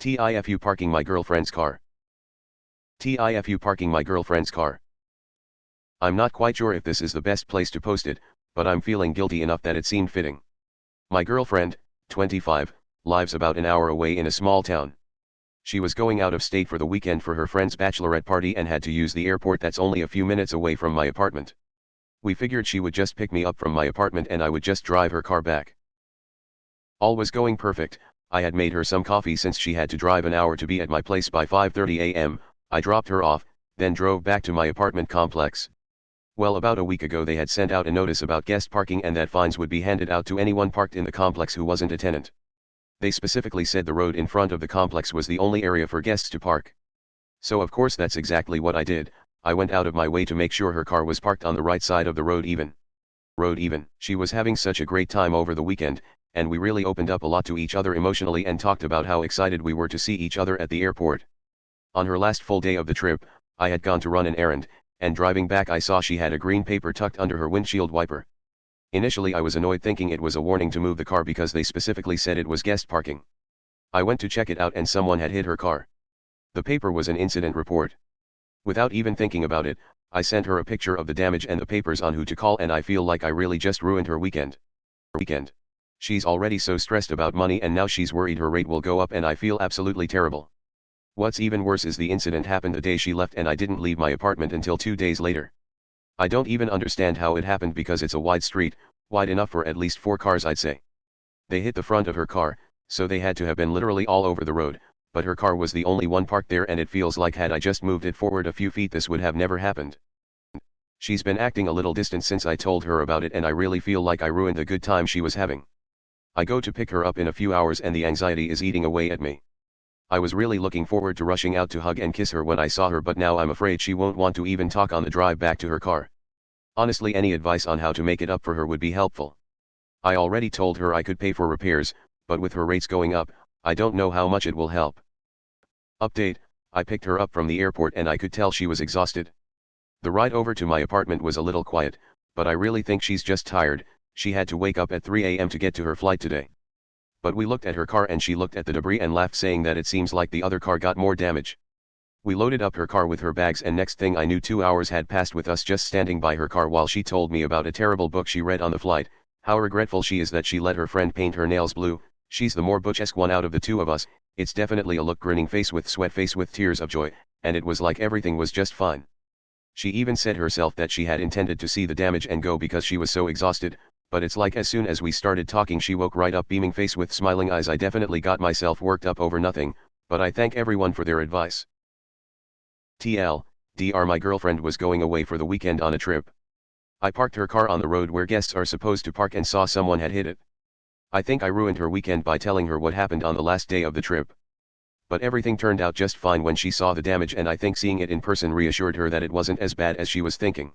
TIFU parking my girlfriend's car. TIFU parking my girlfriend's car. I'm not quite sure if this is the best place to post it, but I'm feeling guilty enough that it seemed fitting. My girlfriend, 25, lives about an hour away in a small town. She was going out of state for the weekend for her friend's bachelorette party and had to use the airport that's only a few minutes away from my apartment. We figured she would just pick me up from my apartment and I would just drive her car back. All was going perfect. I had made her some coffee since she had to drive an hour to be at my place by 5:30 a.m. I dropped her off, then drove back to my apartment complex. Well, about a week ago they had sent out a notice about guest parking and that fines would be handed out to anyone parked in the complex who wasn't a tenant. They specifically said the road in front of the complex was the only area for guests to park. So of course that's exactly what I did. I went out of my way to make sure her car was parked on the right side of the road even. She was having such a great time over the weekend, and we really opened up a lot to each other emotionally and talked about how excited we were to see each other at the airport. On her last full day of the trip, I had gone to run an errand, and driving back I saw she had a green paper tucked under her windshield wiper. Initially I was annoyed thinking it was a warning to move the car because they specifically said it was guest parking. I went to check it out and someone had hit her car. The paper was an incident report. Without even thinking about it, I sent her a picture of the damage and the papers on who to call, and I feel like I really just ruined her weekend. She's already so stressed about money and now she's worried her rate will go up and I feel absolutely terrible. What's even worse is the incident happened the day she left and I didn't leave my apartment until 2 days later. I don't even understand how it happened because it's a wide street, wide enough for at least 4 cars I'd say. They hit the front of her car, so they had to have been literally all over the road, but her car was the only one parked there and it feels like had I just moved it forward a few feet this would have never happened. She's been acting a little distant since I told her about it and I really feel like I ruined the good time she was having. I go to pick her up in a few hours and the anxiety is eating away at me. I was really looking forward to rushing out to hug and kiss her when I saw her, but now I'm afraid she won't want to even talk on the drive back to her car. Honestly, any advice on how to make it up for her would be helpful. I already told her I could pay for repairs, but with her rates going up, I don't know how much it will help. Update: I picked her up from the airport and I could tell she was exhausted. The ride over to my apartment was a little quiet, but I really think she's just tired. She had to wake up at 3 a.m. to get to her flight today. But we looked at her car and she looked at the debris and laughed, saying that it seems like the other car got more damage. We loaded up her car with her bags and next thing I knew 2 hours had passed with us just standing by her car while she told me about a terrible book she read on the flight, how regretful she is that she let her friend paint her nails blue. She's the more butch-esque one out of the two of us. It's definitely a look, grinning face with sweat face with tears of joy, and it was like everything was just fine. She even said herself that she had intended to see the damage and go because she was so exhausted, but it's like as soon as we started talking she woke right up, beaming face with smiling eyes. I definitely got myself worked up over nothing, but I thank everyone for their advice. TLDR: my girlfriend was going away for the weekend on a trip. I parked her car on the road where guests are supposed to park and saw someone had hit it. I think I ruined her weekend by telling her what happened on the last day of the trip. But everything turned out just fine when she saw the damage, and I think seeing it in person reassured her that it wasn't as bad as she was thinking.